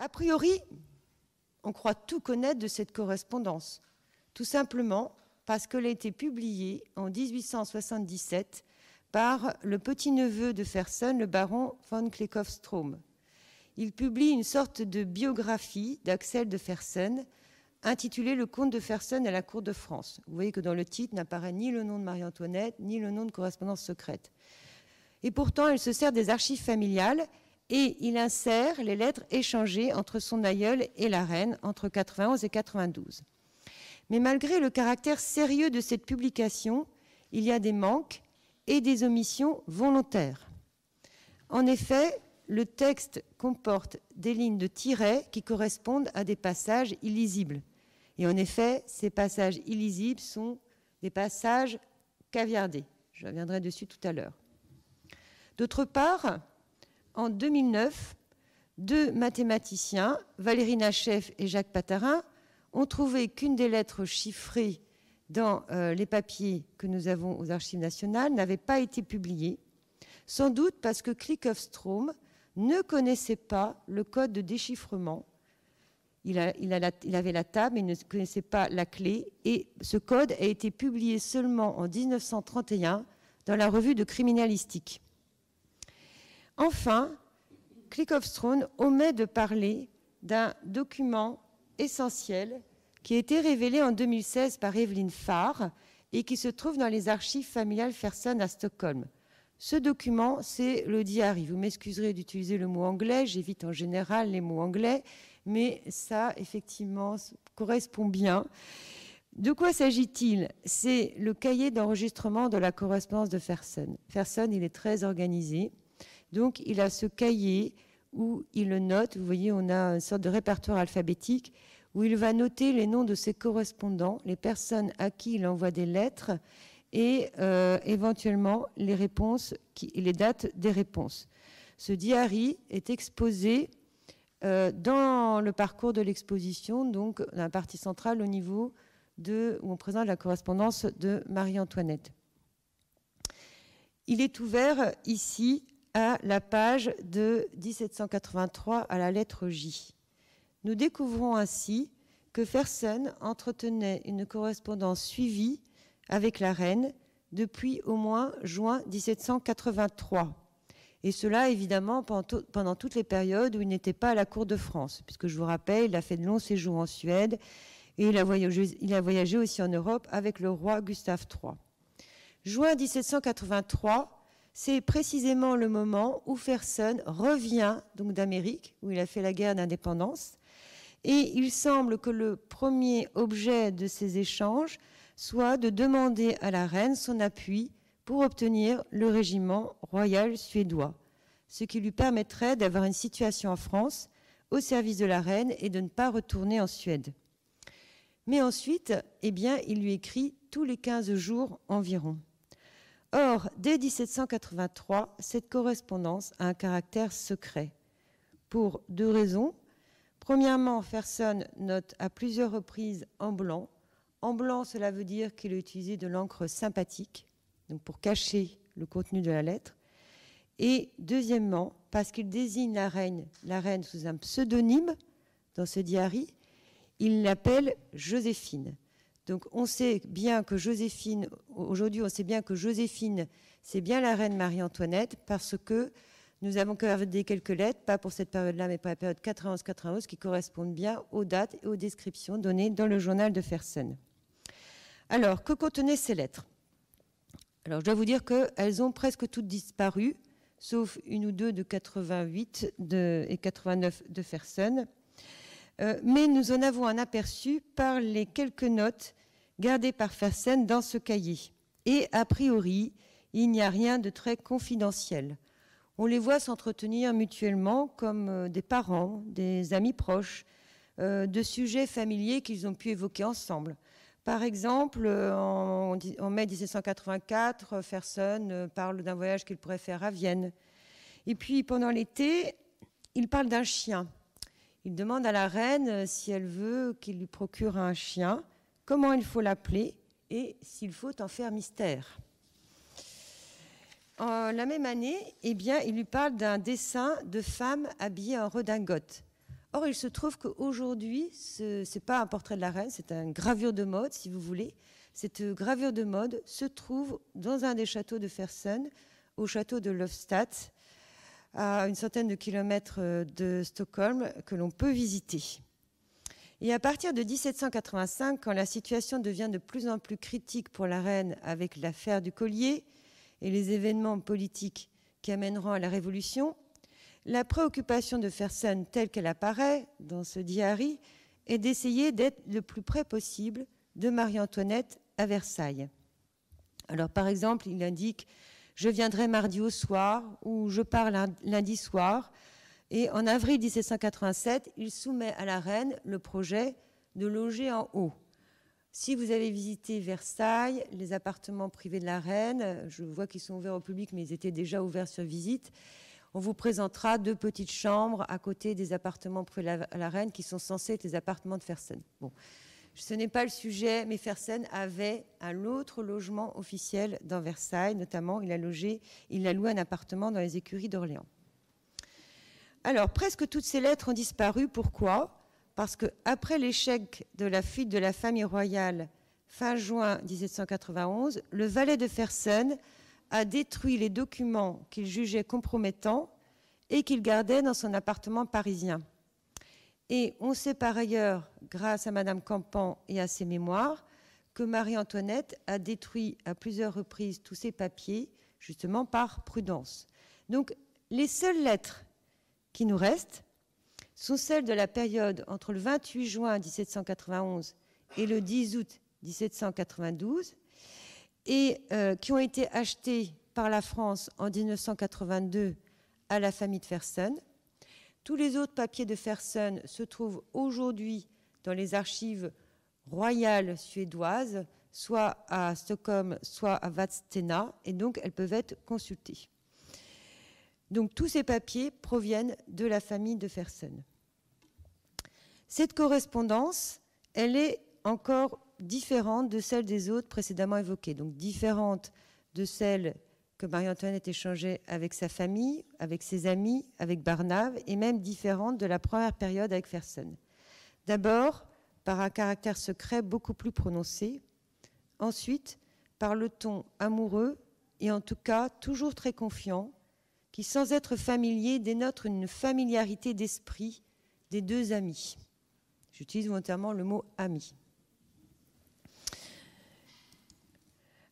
A priori, on croit tout connaître de cette correspondance, tout simplement parce qu'elle a été publiée en 1877 par le petit-neveu de Fersen, le baron von Clecquot-Strom. Il publie une sorte de biographie d'Axel de Fersen, intitulée Le comte de Fersen à la cour de France. Vous voyez que dans le titre n'apparaît ni le nom de Marie-Antoinette, ni le nom de correspondance secrète. Et pourtant, il se sert des archives familiales et il insère les lettres échangées entre son aïeul et la reine entre 91 et 92. Mais malgré le caractère sérieux de cette publication, il y a des manques et des omissions volontaires. En effet, le texte comporte des lignes de tirets qui correspondent à des passages illisibles. Et en effet, ces passages illisibles sont des passages caviardés. Je reviendrai dessus tout à l'heure. D'autre part, en 2009, deux mathématiciens, Valérie Nacheff et Jacques Patarin, ont trouvé qu'une des lettres chiffrées dans les papiers que nous avons aux Archives nationales n'avait pas été publiée, sans doute parce que Clecquot-Strom ne connaissait pas le code de déchiffrement. Il avait la table, mais il ne connaissait pas la clé, et ce code a été publié seulement en 1931 dans la revue de criminalistique. Enfin, Clecquot-Strom omet de parler d'un document essentiel qui a été révélé en 2016 par Evelyne Farr et qui se trouve dans les archives familiales Fersen à Stockholm. Ce document, c'est le diary. Vous m'excuserez d'utiliser le mot anglais, j'évite en général les mots anglais, mais ça, effectivement, correspond bien. De quoi s'agit-il? C'est le cahier d'enregistrement de la correspondance de Fersen. Fersen, il est très organisé. Donc, il a ce cahier où il le note. Vous voyez, on a une sorte de répertoire alphabétique où il va noter les noms de ses correspondants, les personnes à qui il envoie des lettres et éventuellement les réponses et les dates des réponses. Ce diary est exposé dans le parcours de l'exposition, donc dans la partie centrale au niveau où on présente la correspondance de Marie-Antoinette. Il est ouvert ici à la page de 1783 à la lettre J. Nous découvrons ainsi que Fersen entretenait une correspondance suivie avec la reine depuis au moins juin 1783. Et cela, évidemment, pendant toutes les périodes où il n'était pas à la cour de France, puisque je vous rappelle, il a fait de longs séjours en Suède et il a voyagé aussi en Europe avec le roi Gustave III. Juin 1783, c'est précisément le moment où Fersen revient donc d'Amérique, où il a fait la guerre d'indépendance. Et il semble que le premier objet de ces échanges soit de demander à la reine son appui pour obtenir le régiment royal suédois, ce qui lui permettrait d'avoir une situation en France au service de la reine et de ne pas retourner en Suède. Mais ensuite, eh bien, il lui écrit tous les 15 jours environ. Or, dès 1783, cette correspondance a un caractère secret, pour deux raisons. Premièrement, Fersen note à plusieurs reprises en blanc. En blanc, cela veut dire qu'il a utilisé de l'encre sympathique, donc pour cacher le contenu de la lettre. Et deuxièmement, parce qu'il désigne la reine sous un pseudonyme dans ce diary, il l'appelle Joséphine. Donc on sait bien que Joséphine, aujourd'hui on sait bien que Joséphine, c'est bien la reine Marie-Antoinette parce que nous avons gardé quelques lettres, pas pour cette période-là, mais pour la période 91-91, qui correspondent bien aux dates et aux descriptions données dans le journal de Fersen. Alors, que contenaient ces lettres? Alors, je dois vous dire qu'elles ont presque toutes disparu, sauf une ou deux de 88 et 89 de Fersen. Mais nous en avons un aperçu par les quelques notes gardées par Fersen dans ce cahier. Et a priori, il n'y a rien de très confidentiel. On les voit s'entretenir mutuellement comme des parents, des amis proches, de sujets familiers qu'ils ont pu évoquer ensemble. Par exemple, en mai 1784, Fersen parle d'un voyage qu'il pourrait faire à Vienne. Et puis, pendant l'été, il parle d'un chien. Il demande à la reine si elle veut qu'il lui procure un chien, comment il faut l'appeler et s'il faut en faire mystère. La même année, eh bien, il lui parle d'un dessin de femme habillée en redingote. Or, il se trouve qu'aujourd'hui, ce n'est pas un portrait de la reine, c'est une gravure de mode, si vous voulez. Cette gravure de mode se trouve dans un des châteaux de Fersen, au château de Lofstad, à une centaine de kilomètres de Stockholm, que l'on peut visiter. Et à partir de 1785, quand la situation devient de plus en plus critique pour la reine avec l'affaire du collier et les événements politiques qui amèneront à la Révolution, la préoccupation de Fersen, telle qu'elle apparaît dans ce diary, est d'essayer d'être le plus près possible de Marie-Antoinette à Versailles. Alors, par exemple, il indique « Je viendrai mardi au soir » ou « Je pars lundi soir ». Et en avril 1787, il soumet à la reine le projet de loger en haut. Si vous avez visité Versailles, les appartements privés de la reine, je vois qu'ils sont ouverts au public, mais ils étaient déjà ouverts sur visite. On vous présentera 2 petites chambres à côté des appartements privés de la reine qui sont censés être les appartements de Fersen. Bon, ce n'est pas le sujet, mais Fersen avait un autre logement officiel dans Versailles, notamment il a loué un appartement dans les écuries d'Orléans. Alors, presque toutes ces lettres ont disparu. Pourquoi ? Parce qu'après l'échec de la fuite de la famille royale fin juin 1791, le valet de Fersen a détruit les documents qu'il jugeait compromettants et qu'il gardait dans son appartement parisien. Et on sait par ailleurs, grâce à Madame Campan et à ses mémoires, que Marie-Antoinette a détruit à plusieurs reprises tous ces papiers, justement par prudence. Donc, les seules lettres qui nous restent sont celles de la période entre le 28 juin 1791 et le 10 août 1792, et qui ont été achetés par la France en 1982 à la famille de Fersen. Tous les autres papiers de Fersen se trouvent aujourd'hui dans les archives royales suédoises, soit à Stockholm, soit à Vadstena, et donc elles peuvent être consultées. Donc tous ces papiers proviennent de la famille de Fersen. Cette correspondance, elle est encore différente de celle des autres précédemment évoquées, donc différente de celle que Marie-Antoinette échangeait avec sa famille, avec ses amis, avec Barnave, et même différente de la première période avec Fersen. D'abord, par un caractère secret beaucoup plus prononcé, ensuite, par le ton amoureux, et en tout cas toujours très confiant, qui, sans être familier, dénote une familiarité d'esprit des 2 amis. J'utilise volontairement le mot « ami ».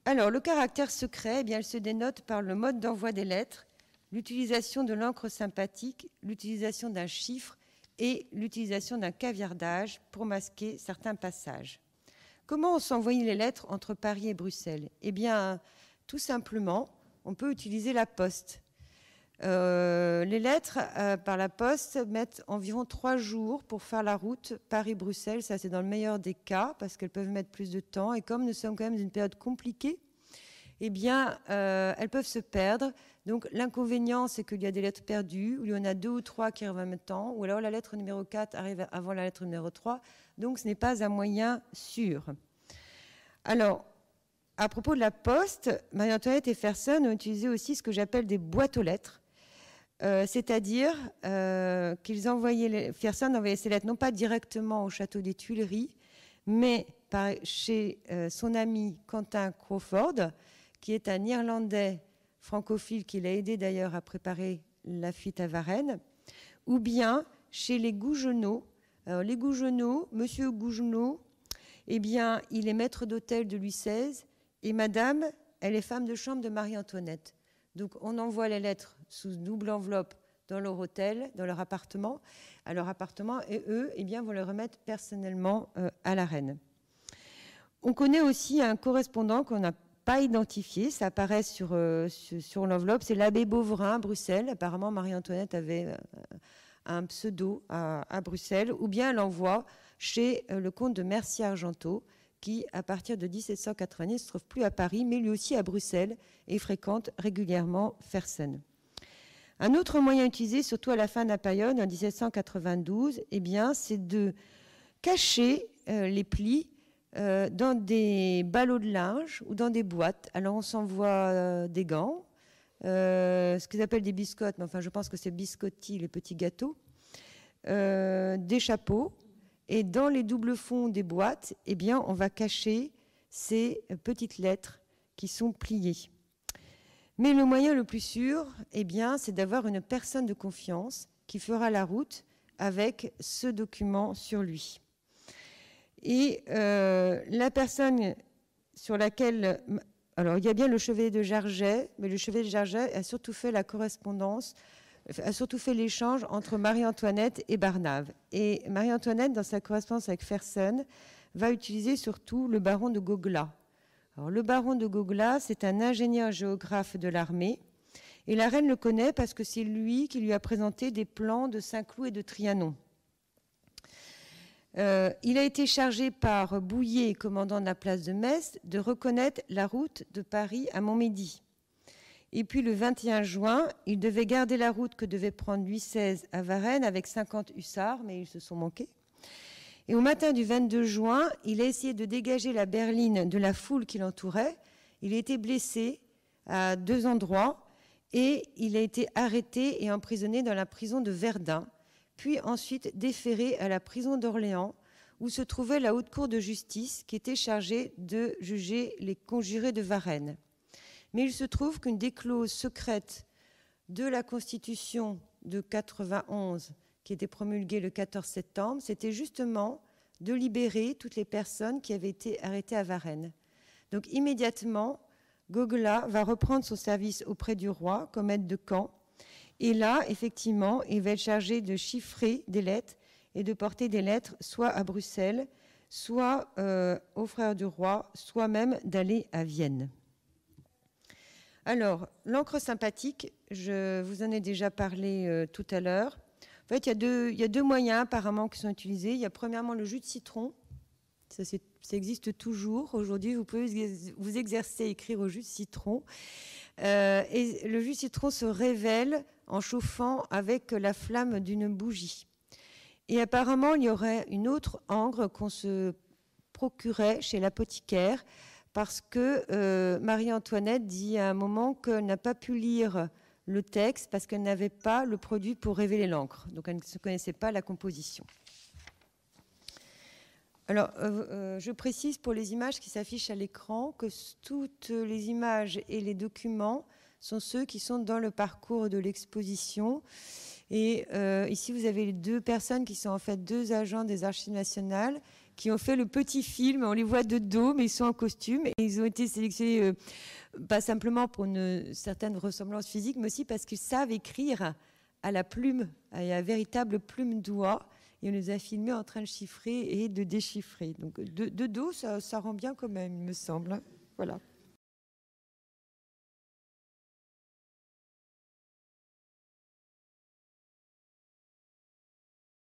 Alors, le caractère secret, eh bien, il se dénote par le mode d'envoi des lettres, l'utilisation de l'encre sympathique, l'utilisation d'un chiffre et l'utilisation d'un caviardage pour masquer certains passages. Comment on s'envoyait les lettres entre Paris et Bruxelles ? Eh bien, tout simplement, on peut utiliser la poste. Les lettres par la poste mettent environ 3 jours pour faire la route Paris-Bruxelles. Ça, c'est dans le meilleur des cas parce qu'elles peuvent mettre plus de temps. Et comme nous sommes quand même dans une période compliquée, eh bien, elles peuvent se perdre. Donc, l'inconvénient, c'est qu'il y a des lettres perdues, où il y en a 2 ou 3 qui arrivent en même temps, ou alors la lettre numéro 4 arrive avant la lettre numéro 3. Donc, ce n'est pas un moyen sûr. Alors, à propos de la poste, Marie-Antoinette et Fersen ont utilisé aussi ce que j'appelle des boîtes aux lettres. C'est-à-dire Fersen envoyait ses lettres non pas directement au château des Tuileries, mais chez son ami Quentin Crawford, qui est un Irlandais francophile qui l'a aidé d'ailleurs à préparer la fuite à Varennes, ou bien chez les Gougenot. Alors, les Gougenot, Monsieur Gougenot, eh bien, il est maître d'hôtel de Louis XVI, et Madame, elle est femme de chambre de Marie-Antoinette. Donc, on envoie les lettres sous double enveloppe dans leur hôtel, dans leur appartement, à leur appartement, et eux, eh bien, vont le remettre personnellement à la reine. On connaît aussi un correspondant qu'on n'a pas identifié, ça apparaît sur l'enveloppe, c'est l'abbé Beauverin à Bruxelles. Apparemment, Marie-Antoinette avait un pseudo à Bruxelles, ou bien elle envoie chez le comte de Mercier-Argenteau, qui, à partir de 1790, ne se trouve plus à Paris, mais lui aussi à Bruxelles, et fréquente régulièrement Fersen. Un autre moyen utilisé, surtout à la fin de la période, en 1792, eh bien, c'est de cacher les plis dans des ballots de linge ou dans des boîtes. Alors, on s'envoie des gants, ce qu'ils appellent des biscottes, mais enfin, je pense que c'est biscotti, les petits gâteaux, des chapeaux. Et dans les doubles fonds des boîtes, eh bien, on va cacher ces petites lettres qui sont pliées. Mais le moyen le plus sûr, eh bien, c'est d'avoir une personne de confiance qui fera la route avec ce document sur lui. Et la personne sur laquelle... Alors, il y a bien le chevalier de Jarget, mais le chevalier de Jarget a surtout fait la correspondance, a surtout fait l'échange entre Marie-Antoinette et Barnave. Et Marie-Antoinette, dans sa correspondance avec Fersen, va utiliser surtout le baron de Goglas. Alors, le baron de Goglas, c'est un ingénieur géographe de l'armée. Et la reine le connaît parce que c'est lui qui lui a présenté des plans de Saint-Cloud et de Trianon. Il a été chargé par Bouillet, commandant de la place de Metz, de reconnaître la route de Paris à Montmédy. Et puis le 21 juin, il devait garder la route que devait prendre Louis XVI à Varennes avec 50 hussards, mais ils se sont manqués. Et au matin du 22 juin, il a essayé de dégager la berline de la foule qui l'entourait. Il a été blessé à 2 endroits et il a été arrêté et emprisonné dans la prison de Verdun, puis ensuite déféré à la prison d'Orléans, où se trouvait la haute cour de justice qui était chargée de juger les conjurés de Varennes. Mais il se trouve qu'une des clauses secrètes de la Constitution de 91, qui était promulguée le 14 septembre, c'était justement de libérer toutes les personnes qui avaient été arrêtées à Varennes. Donc immédiatement, Goglas va reprendre son service auprès du roi comme aide de camp. Et là, effectivement, il va être chargé de chiffrer des lettres et de porter des lettres soit à Bruxelles, soit aux frères du roi, soit même d'aller à Vienne. Alors, l'encre sympathique, je vous en ai déjà parlé tout à l'heure. En fait, il y a deux moyens apparemment qui sont utilisés. Il y a premièrement le jus de citron. Ça existe toujours. Aujourd'hui, vous pouvez vous exercer à écrire au jus de citron. Et le jus de citron se révèle en chauffant avec la flamme d'une bougie. Et apparemment, il y aurait une autre encre qu'on se procurait chez l'apothicaire parce que Marie-Antoinette dit à un moment qu'elle n'a pas pu lire le texte parce qu'elle n'avait pas le produit pour révéler l'encre. Donc, elle ne connaissait pas la composition. Alors, je précise pour les images qui s'affichent à l'écran que toutes les images et les documents sont ceux qui sont dans le parcours de l'exposition. Et ici, vous avez les deux personnes qui sont en fait deux agents des Archives nationales qui ont fait le petit film. On les voit de dos, mais ils sont en costume. Et ils ont été sélectionnés pas simplement pour une certaine ressemblance physique, mais aussi parce qu'ils savent écrire à la plume, à la véritable plume d'oie. Et on les a filmés en train de chiffrer et de déchiffrer. Donc de dos, ça rend bien quand même, il me semble. Voilà.